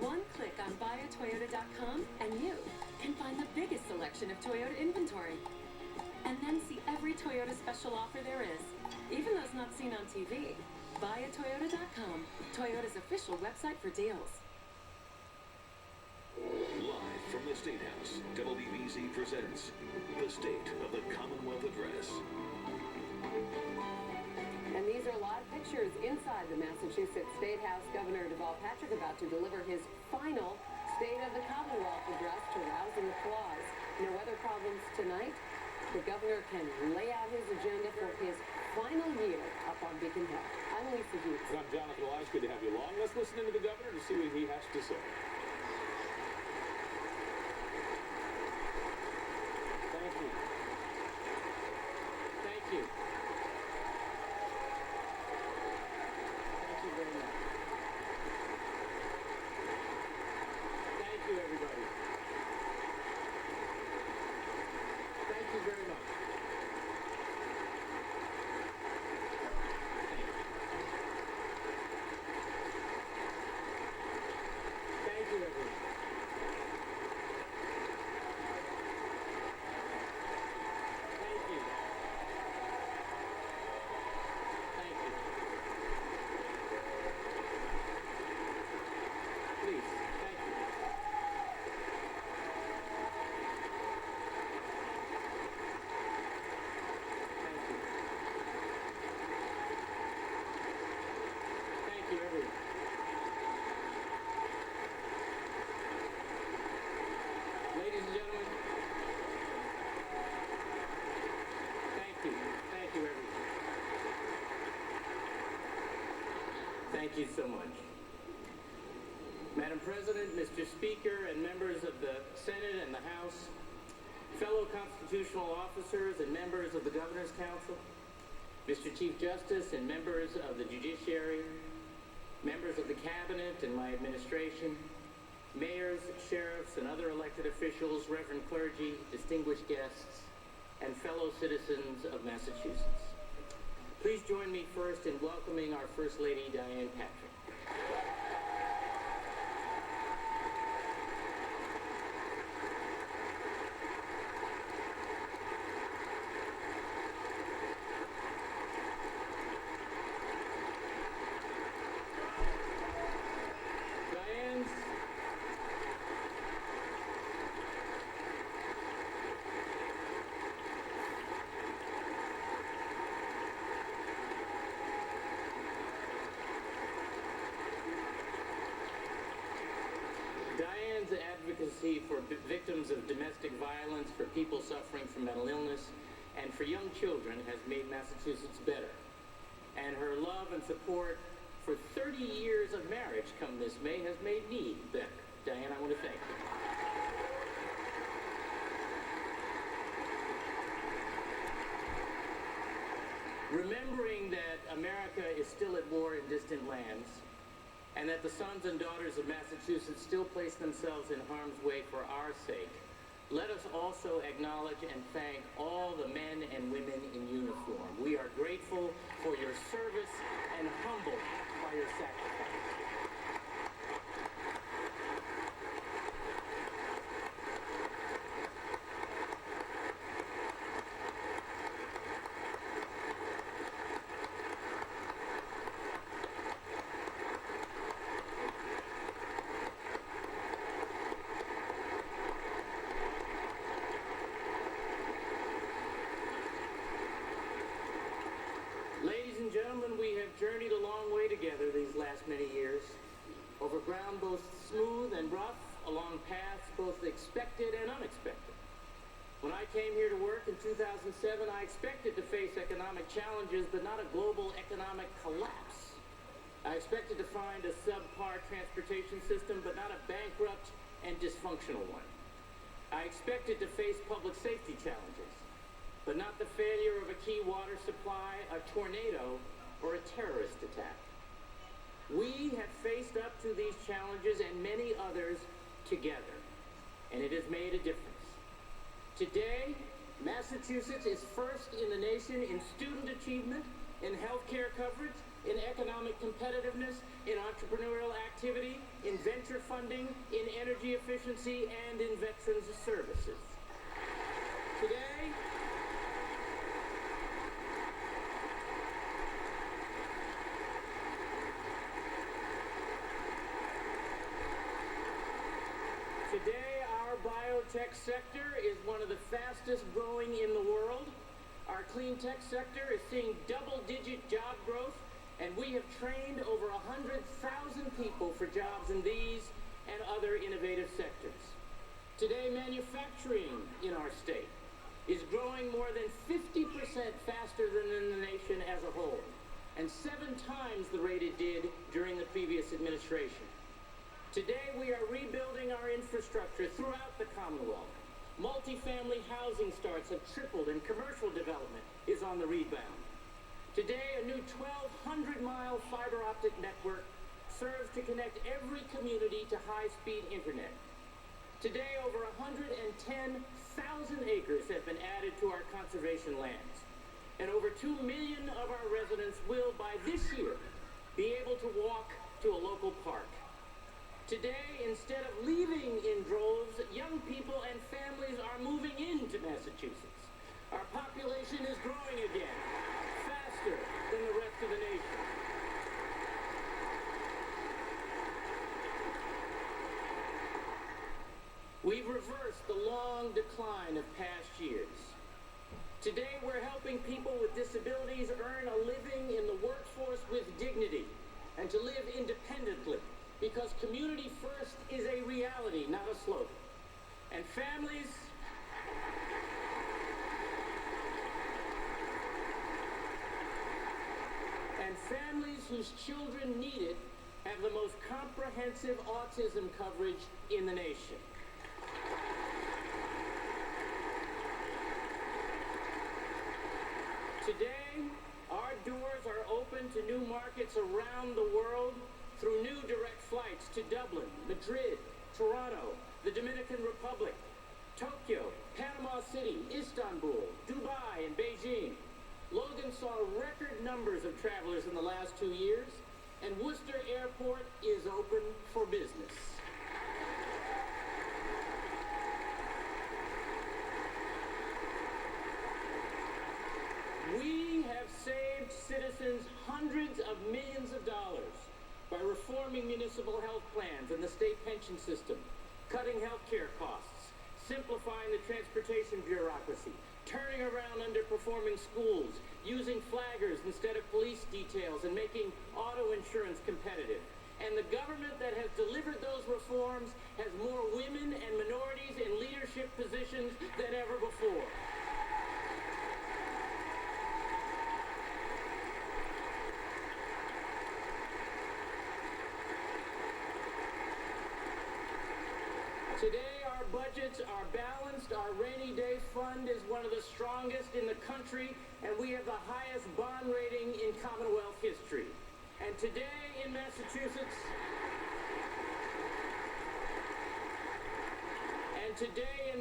One click on buyatoyota.com and you can find the biggest selection of Toyota inventory. And then see every Toyota special offer there is, even those not seen on TV. Buyatoyota.com, Toyota's official website for deals. Live from the State House, WBZ presents the State of the Commonwealth Address. And these are live pictures inside the Massachusetts State House. Governor Deval Patrick about to deliver his final State of the Commonwealth address to rousing applause. No other problems tonight. The governor can lay out his agenda for his final year up on Beacon Hill. I'm Lisa Hughes. And I'm Jonathan Elias. Good to have you along. Let's listen into the governor to see what he has to say. Thank you. Thank you. Thank you very much. Thank you, everybody. Thank you very much. Thank you, everyone. Thank you. Thank you. Please, thank you. Thank you. Thank you, everyone. Ladies and gentlemen, thank you. Thank you, everyone. Thank you so much. Madam President, Mr. Speaker, and members of the Senate and the House, fellow constitutional officers and members of the Governor's Council, Mr. Chief Justice and members of the Judiciary, members of the Cabinet and my administration, mayors, sheriffs, and other elected officials, reverend clergy, distinguished guests, and fellow citizens of Massachusetts. Please join me first in welcoming our First Lady, Diane Patrick. Diane's advocacy for victims of domestic violence, for people suffering from mental illness, and for young children has made Massachusetts better. And her love and support for 30 years of marriage come this May has made me better. Diane, I want to thank you. Remembering that America is still at war in distant lands, and that the sons and daughters of Massachusetts still place themselves in harm's way for our sake, let us also acknowledge and thank all the men and women in uniform. We are grateful for your service and humbled by your sacrifice. Ladies and gentlemen, we have journeyed a long way together these last many years, over ground both smooth and rough, along paths both expected and unexpected. When I came here to work in 2007, I expected to face economic challenges, but not a global economic collapse. I expected to find a subpar transportation system, but not a bankrupt and dysfunctional one. I expected to face public safety challenges, but not the failure of a key water supply, a tornado, or a terrorist attack. We have faced up to these challenges and many others together, and it has made a difference. Today, Massachusetts is first in the nation in student achievement, in healthcare coverage, in economic competitiveness, in entrepreneurial activity, in venture funding, in energy efficiency, and in veterans services. Today, our biotech sector is one of the fastest growing in the world. Our clean tech sector is seeing double-digit job growth, and we have trained over 100,000 people for jobs in these and other innovative sectors. Today, manufacturing in our state is growing more than 50% faster than in the nation as a whole, and 7 times the rate it did during the previous administration. Today, we are rebuilding our infrastructure throughout the Commonwealth. Multifamily housing starts have tripled, and commercial development is on the rebound. Today, a new 1,200-mile fiber optic network serves to connect every community to high-speed internet. Today, over 110,000 acres have been added to our conservation lands, and over 2 million of our residents will, by this year, be able to walk to a local park. Today, instead of leaving in droves, young people and families are moving into Massachusetts. Our population is growing again, faster than the rest of the nation. We've reversed the long decline of past years. Today, we're helping people with disabilities earn a living in the workforce with dignity and to live independently, because community first is a reality, not a slogan. And families whose children need it have the most comprehensive autism coverage in the nation. Today, our doors are open to new markets around the world through new direct flights to Dublin, Madrid, Toronto, the Dominican Republic, Tokyo, Panama City, Istanbul, Dubai, and Beijing. Logan saw record numbers of travelers in the last 2 years, and Worcester Airport is open for business. We have saved citizens hundreds of millions of dollars by reforming municipal health plans and the state pension system, cutting health care costs, simplifying the transportation bureaucracy, turning around underperforming schools, using flaggers instead of police details, and making auto insurance competitive. And the government that has delivered those reforms has more women and minorities in leadership positions than ever before. Today, our budgets are balanced. Our rainy day fund is one of the strongest in the country, and we have the highest bond rating in Commonwealth history. And today in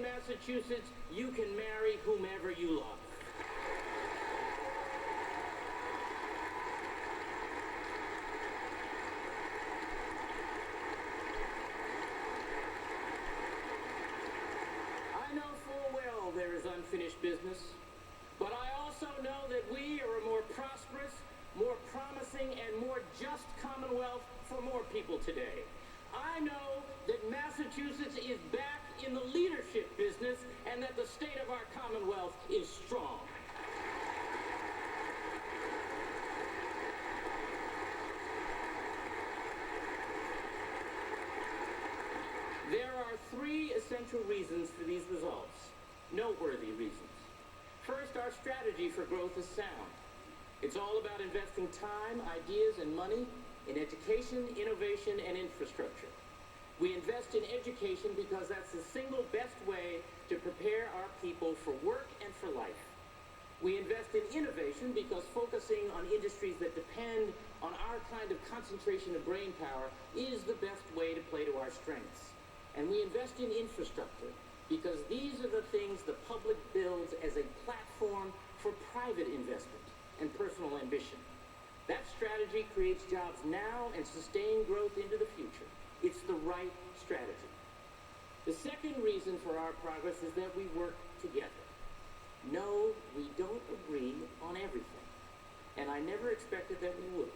Massachusetts, you can marry whomever you love. There is unfinished business, but I also know that we are a more prosperous, more promising, and more just Commonwealth for more people today. I know that Massachusetts is back in the leadership business and that the state of our Commonwealth is strong. There are 3 essential reasons for these results. Noteworthy reasons. First, our strategy for growth is sound. It's all about investing time, ideas, and money in education, innovation, and infrastructure. We invest in education because that's the single best way to prepare our people for work and for life. We invest in innovation because focusing on industries that depend on our kind of concentration of brain power is the best way to play to our strengths. And we invest in infrastructure because these are the things the public builds as a platform for private investment and personal ambition. That strategy creates jobs now and sustained growth into the future. It's the right strategy. The second reason for our progress is that we work together. No, we don't agree on everything, and I never expected that we would.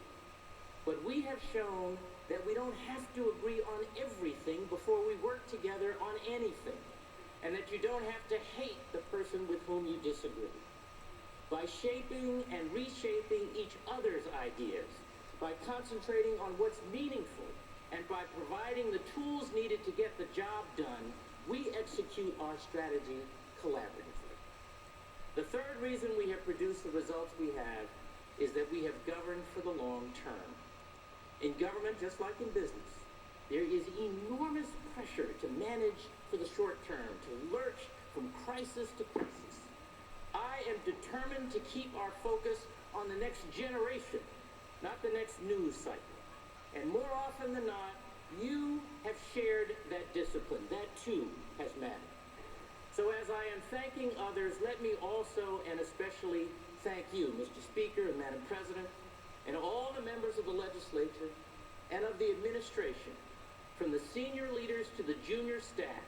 But we have shown that we don't have to agree on everything before we work together on anything, and that you don't have to hate the person with whom you disagree. By shaping and reshaping each other's ideas, by concentrating on what's meaningful, and by providing the tools needed to get the job done, we execute our strategy collaboratively. The third reason we have produced the results we have is that we have governed for the long term. In government, just like in business, there is enormous pressure to manage for the short term, to lurch from crisis to crisis. I am determined to keep our focus on the next generation, not the next news cycle. And more often than not, you have shared that discipline. That too has mattered. So as I am thanking others, let me also and especially thank you, Mr. Speaker and Madam President, and all the members of the legislature and of the administration, from the senior leaders to the junior staff,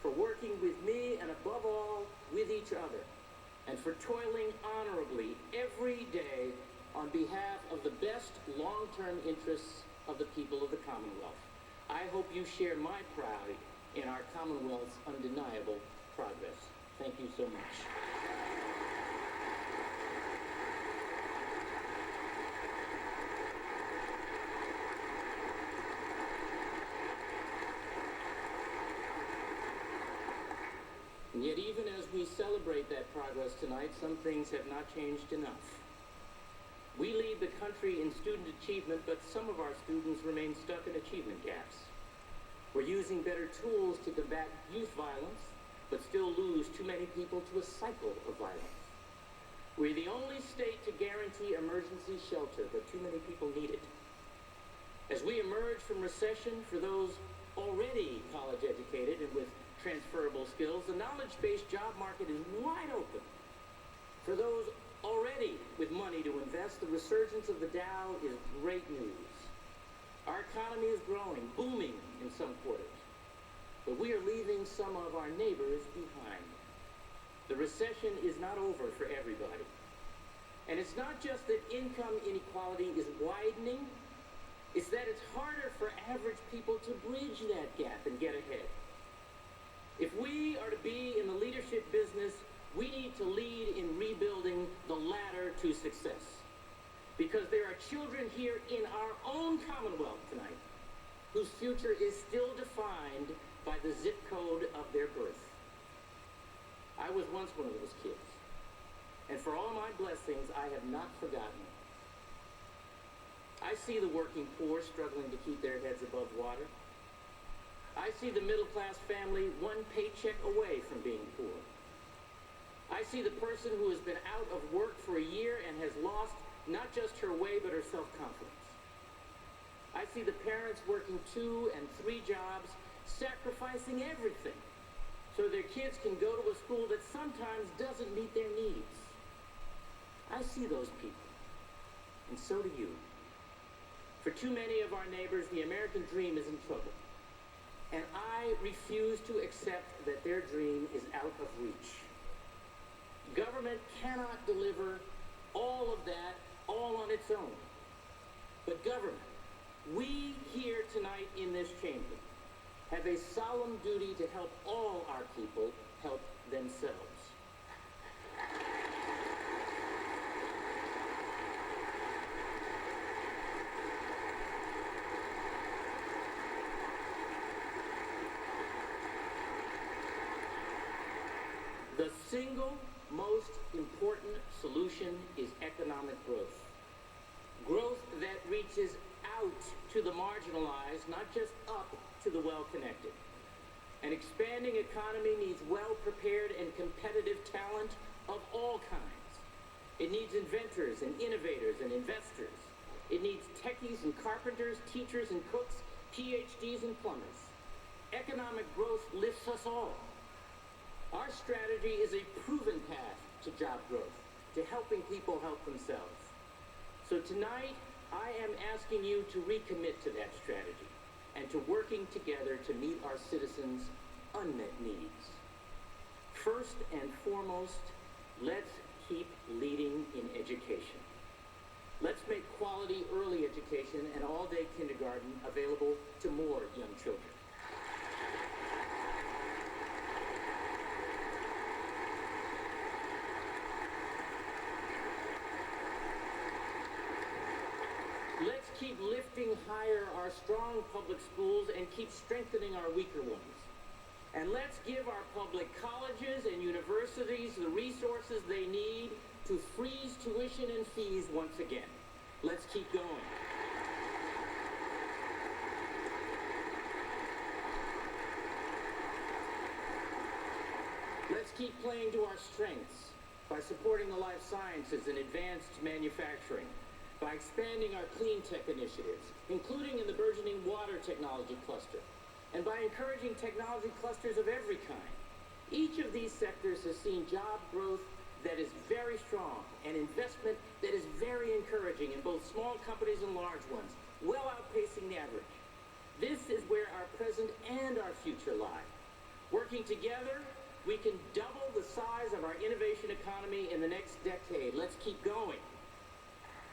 for working with me and above all, with each other, and for toiling honorably every day on behalf of the best long-term interests of the people of the Commonwealth. I hope you share my pride in our Commonwealth's undeniable progress. Thank you so much. And yet, even as we celebrate that progress tonight, some things have not changed enough. We lead the country in student achievement, but some of our students remain stuck in achievement gaps. We're using better tools to combat youth violence, but still lose too many people to a cycle of violence. We're the only state to guarantee emergency shelter, but too many people need it. As we emerge from recession, for those already college educated and with transferable skills, the knowledge-based job market is wide open. For those already with money to invest, the resurgence of the Dow is great news. Our economy is growing, booming in some quarters, but we are leaving some of our neighbors behind. The recession is not over for everybody. And it's not just that income inequality is widening, it's that it's harder for average people to bridge that gap and get ahead. If we are to be in the leadership business, we need to lead in rebuilding the ladder to success. Because there are children here in our own Commonwealth tonight whose future is still defined by the zip code of their birth. I was once one of those kids, and for all my blessings, I have not forgotten. I see the working poor struggling to keep their heads above water. I see the middle-class family one paycheck away from being poor. I see the person who has been out of work for a year and has lost not just her way, but her self-confidence. I see the parents working 2 and 3 jobs, sacrificing everything so their kids can go to a school that sometimes doesn't meet their needs. I see those people, and so do you. For too many of our neighbors, the American dream is in trouble. And I refuse to accept that their dream is out of reach. Government cannot deliver all of that all on its own. But government, we here tonight in this chamber, have a solemn duty to help all our people help themselves. The single most important solution is economic growth. Growth that reaches out to the marginalized, not just up to the well-connected. An expanding economy needs well-prepared and competitive talent of all kinds. It needs inventors and innovators and investors. It needs techies and carpenters, teachers and cooks, PhDs and plumbers. Economic growth lifts us all. Our strategy is a proven path to job growth, to helping people help themselves. So tonight, I am asking you to recommit to that strategy and to working together to meet our citizens' unmet needs. First and foremost, let's keep leading in education. Let's make quality early education and all-day kindergarten available to more young children. Let's keep lifting higher our strong public schools and keep strengthening our weaker ones. And let's give our public colleges and universities the resources they need to freeze tuition and fees once again. Let's keep going. Let's keep playing to our strengths by supporting the life sciences and advanced manufacturing, by expanding our clean tech initiatives, including in the burgeoning water technology cluster, and by encouraging technology clusters of every kind. Each of these sectors has seen job growth that is very strong and investment that is very encouraging in both small companies and large ones, well outpacing the average. This is where our present and our future lie. Working together, we can double the size of our innovation economy in the next decade. Let's keep going.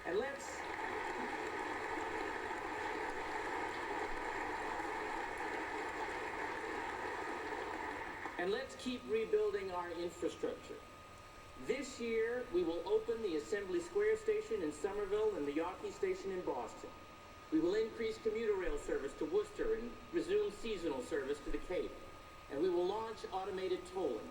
And let's keep rebuilding our infrastructure. This year, we will open the Assembly Square station in Somerville and the Yawkey station in Boston. We will increase commuter rail service to Worcester and resume seasonal service to the Cape. And we will launch automated tolling.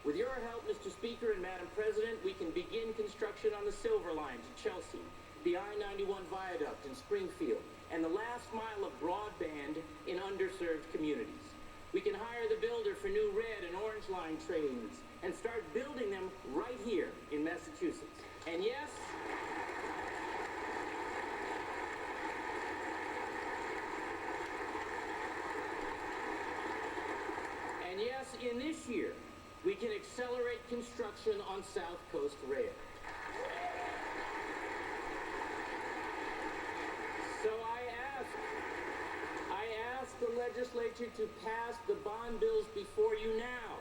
With your help, Mr. Speaker and Madam President, we can begin construction on the Silver Line to Chelsea, the I-91 viaduct in Springfield, and the last mile of broadband in underserved communities. We can hire the builder for new Red and Orange Line trains and start building them right here in Massachusetts. And yes, in this year, we can accelerate construction on South Coast Rail. So I ask the legislature to pass the bond bills before you now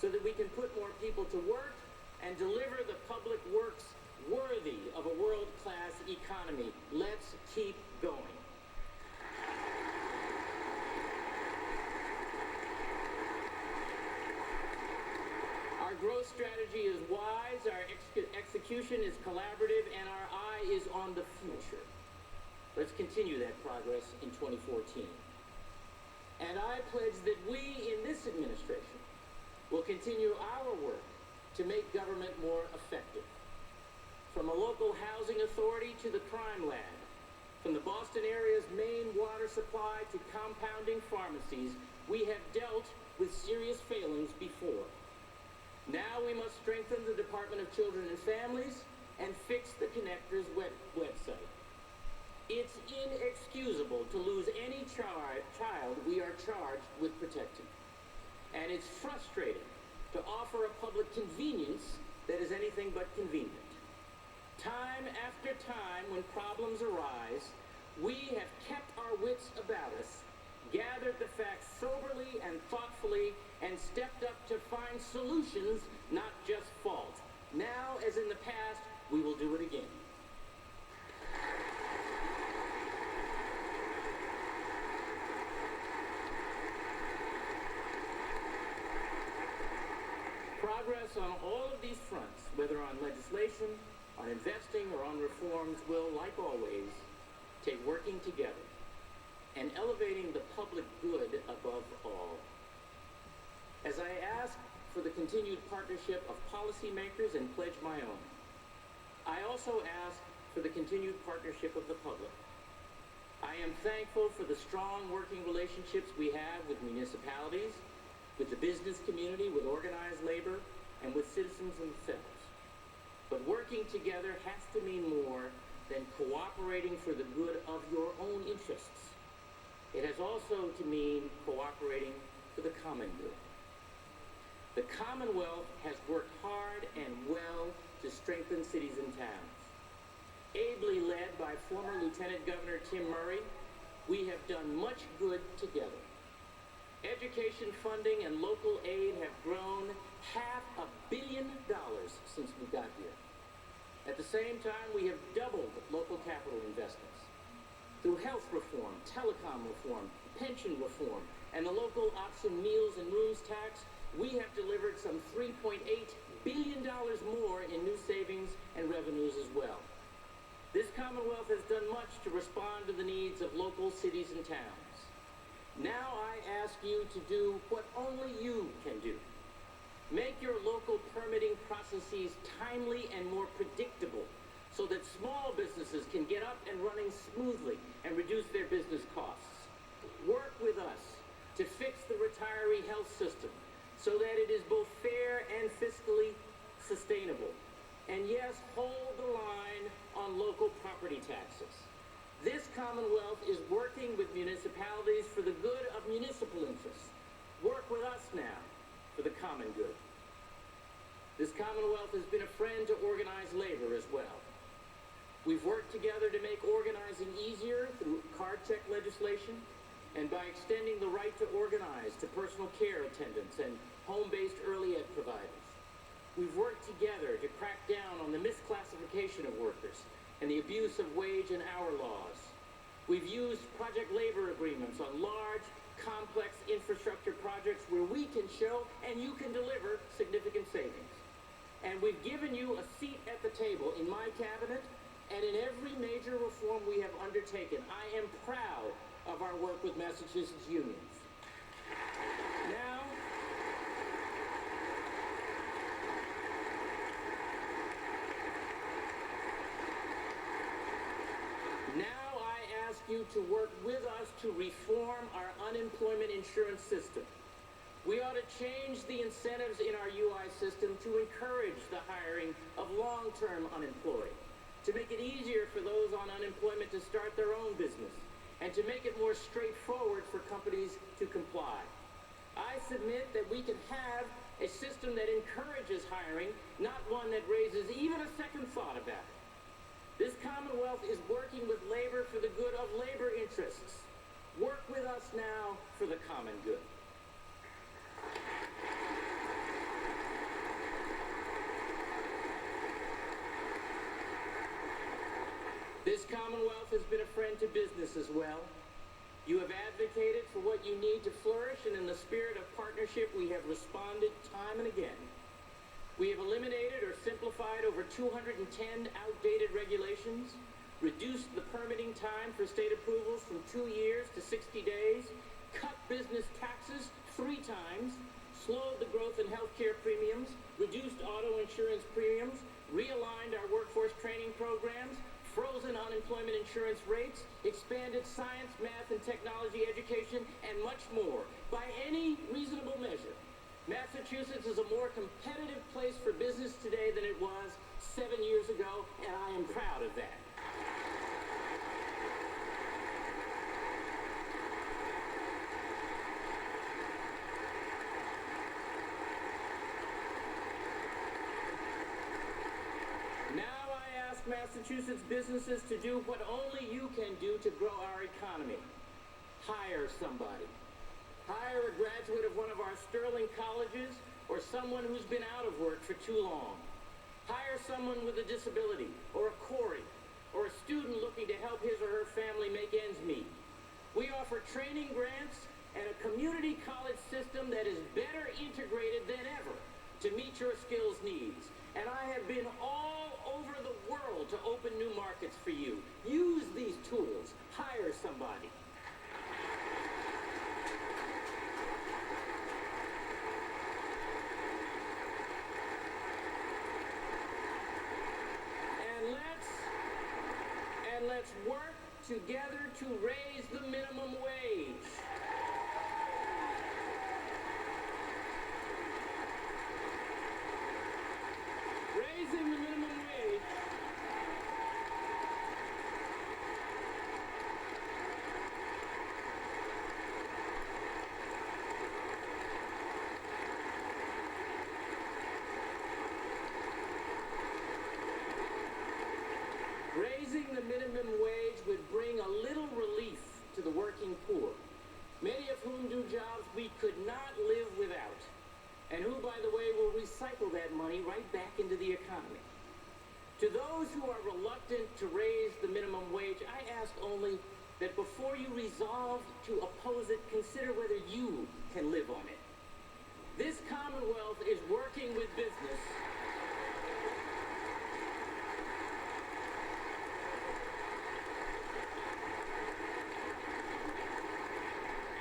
so that we can put more people to work and deliver the public works worthy of a world-class economy. Let's keep going. Our growth strategy is wise, our execution is collaborative, and our eye is on the future. Let's continue that progress in 2014. And I pledge that we in this administration will continue our work to make government more effective. From a local housing authority to the crime lab, from the Boston area's main water supply to compounding pharmacies, we have dealt with serious failings before. Now we must strengthen the Department of Children and Families and fix the Connector's website. It's inexcusable to lose any child we are charged with protecting. And it's frustrating to offer a public convenience that is anything but convenient. Time after time, when problems arise, we have kept our wits about us, gathered the facts soberly and thoughtfully, and stepped up to find solutions, not just fault. Now, as in the past, we will do it again. Progress on all of these fronts, whether on legislation, on investing, or on reforms, will, like always, take working together and elevating the public good above all. As I ask for the continued partnership of policymakers and pledge my own, I also ask for the continued partnership of the public. I am thankful for the strong working relationships we have with municipalities, with the business community, with organized labor, and with citizens themselves. But working together has to mean more than cooperating for the good of your own interests. It has also to mean cooperating for the common good. The Commonwealth has worked hard and well to strengthen cities and towns. ably led by former Lieutenant Governor Tim Murray, we have done much good together. Education funding and local aid have grown $500 million since we got here. At the same time, we have doubled local capital investments. Through health reform, telecom reform, pension reform, and the local option meals and rooms tax, we have delivered some $3.8 billion more in new savings and revenues as well. This Commonwealth has done much to respond to the needs of local cities and towns. Now I ask you to do what only you can do. Make your local permitting processes timely and more predictable so that small businesses can get up and running smoothly and reduce their business costs. Work with us to fix the retiree health system so that it is both fair and fiscally sustainable. And yes, hold the line on local property taxes. This Commonwealth is working with municipalities for the good of municipal interests. Work with us now for the common good. This Commonwealth has been a friend to organized labor as well. We've worked together to make organizing easier through card check legislation and by extending the right to organize to personal care attendants and home-based early ed providers. We've worked together to crack down on the misclassification of workers and the abuse of wage and hour laws. We've used project labor agreements on large, complex infrastructure projects where we can show and you can deliver significant savings. And we've given you a seat at the table in my cabinet and in every major reform we have undertaken. I am proud of our work with Massachusetts unions. Now I ask you to work with us to reform our unemployment insurance system. We ought to change the incentives in our UI system to encourage the hiring of long-term unemployed, to make it easier for those on unemployment to start their own business, and to make it more straightforward for companies to comply. I submit that we can have a system that encourages hiring, not one that raises even a second thought about it. This Commonwealth is working with labor for the good of labor interests. Work with us now for the common good. This Commonwealth has been a friend to business as well. You have advocated for what you need to flourish, and in the spirit of partnership, we have responded time and again. We have eliminated or simplified over 210 outdated regulations, reduced the permitting time for state approvals from 2 years to 60 days, cut business taxes 3 times, slowed the growth in healthcare premiums, reduced auto insurance premiums, realigned our workforce training programs, frozen unemployment insurance rates, expanded science, math, and technology education, and much more. By any reasonable measure, Massachusetts is a more competitive place for business today than it was 7 years ago, and I am proud of that. Now I ask Massachusetts businesses to do what only you can do to grow our economy. Hire somebody. Hire a graduate of one of our sterling colleges or someone who's been out of work for too long. Hire someone with a disability or a Corey or a student looking to help his or her family make ends meet. We offer training grants and a community college system that is better integrated than ever to meet your skills needs. And I have been all over the world to open new markets for you. Use these tools. Hire somebody. Let's work together to raise the minimum wage. Raising the minimum wage Raising the minimum wage would bring a little relief to the working poor, many of whom do jobs we could not live without, and who, by the way, will recycle that money right back into the economy. To those who are reluctant to raise the minimum wage, I ask only that before you resolve to oppose it, consider whether you can live on it. This Commonwealth is working with business.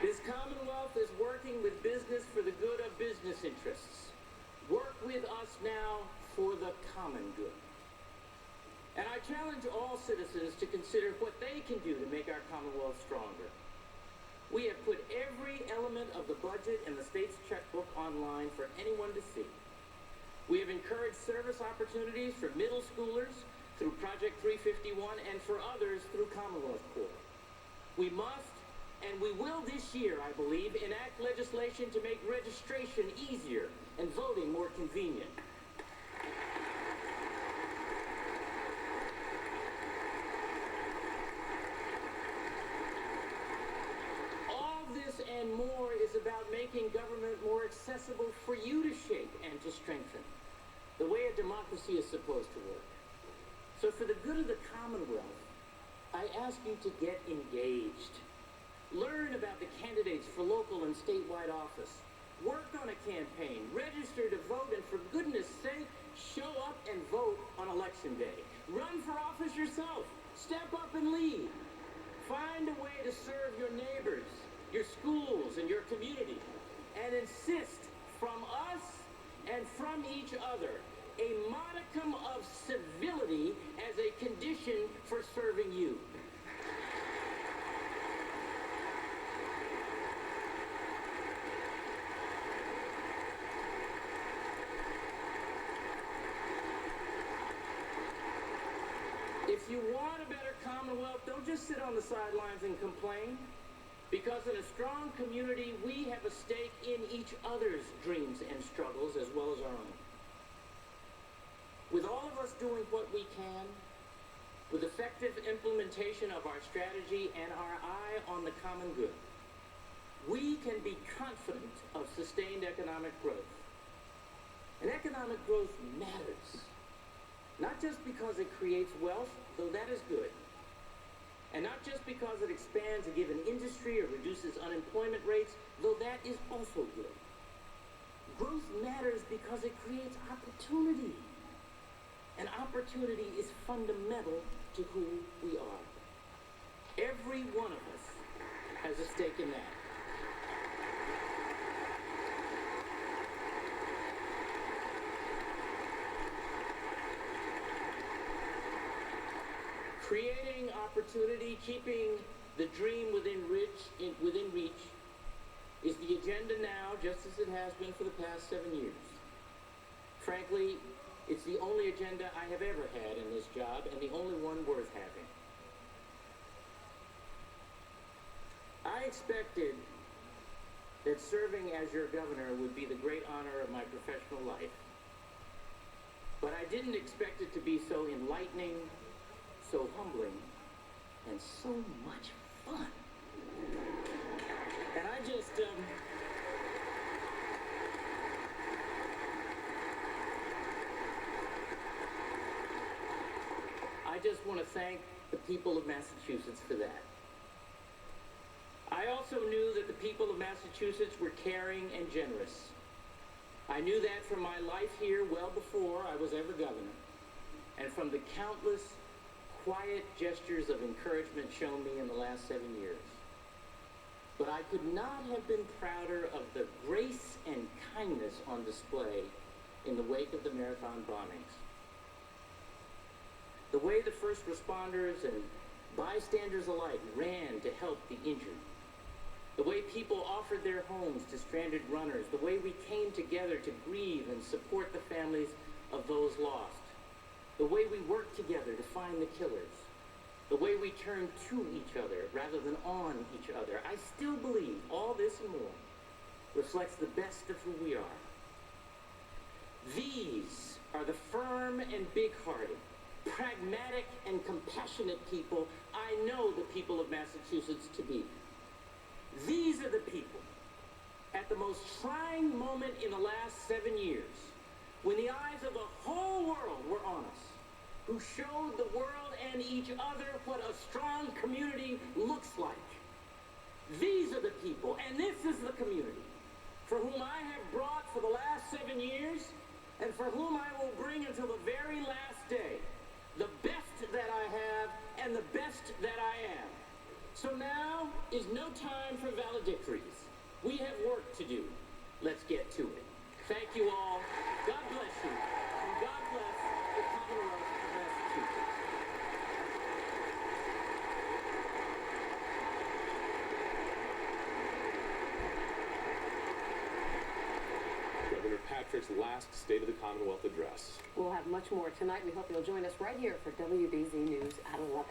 This Commonwealth is working with business for the good of business interests. Work with us now for the common good. And I challenge all citizens to consider what they can do to make our Commonwealth stronger. We have put every element of the budget and the state's checkbook online for anyone to see. We have encouraged service opportunities for middle schoolers through Project 351 and for others through Commonwealth Corps. We must, and we will this year, I believe, enact legislation to make registration easier and voting more convenient. And more is about making government more accessible for you to shape and to strengthen, the way a democracy is supposed to work. So for the good of the Commonwealth, I ask you to get engaged. Learn about the candidates for local and statewide office. Work on a campaign. Register to vote, and for goodness sake, show up and vote on Election Day. Run for office yourself. Step up and lead. Find a way to serve your neighbors, your schools, and your community, and insist from us and from each other a modicum of civility as a condition for serving you. If you want a better Commonwealth, don't just sit on the sidelines and complain. Because in a strong community, we have a stake in each other's dreams and struggles as well as our own. With all of us doing what we can, with effective implementation of our strategy and our eye on the common good, we can be confident of sustained economic growth. And economic growth matters, not just because it creates wealth, though that is good, and not just because it expands a given industry or reduces unemployment rates, though that is also good. Growth matters because it creates opportunity. And opportunity is fundamental to who we are. Every one of us has a stake in that. Creating opportunity, keeping the dream within reach, is the agenda now, just as it has been for the past 7 years. Frankly, it's the only agenda I have ever had in this job, and the only one worth having. I expected that serving as your governor would be the great honor of my professional life. But I didn't expect it to be so enlightening, so humbling, and so much fun. And I just, want to thank the people of Massachusetts for that. I also knew that the people of Massachusetts were caring and generous. I knew that from my life here well before I was ever governor, and from the countless quiet gestures of encouragement shown me in the last 7 years. But I could not have been prouder of the grace and kindness on display in the wake of the Marathon bombings. The way the first responders and bystanders alike ran to help the injured. The way people offered their homes to stranded runners. The way we came together to grieve and support the families of those lost. The way we worked together to find the killers. The way we turned to each other rather than on each other. I still believe all this and more reflects the best of who we are. These are the firm and big-hearted, pragmatic and compassionate people I know the people of Massachusetts to be. These are the people at the most trying moment in the last 7 years, when the eyes of the whole world were on us, who showed the world and each other what a strong community looks like. These are the people, and this is the community, for whom I have brought for the last 7 years, and for whom I will bring until the very last day, the best that I have and the best that I am. So now is no time for valedictories. We have work to do. Let's get to it. Thank you all. God bless you. And God bless the Commonwealth of Massachusetts. Governor Patrick's last State of the Commonwealth address. We'll have much more tonight. We hope you'll join us right here for WBZ News at 11.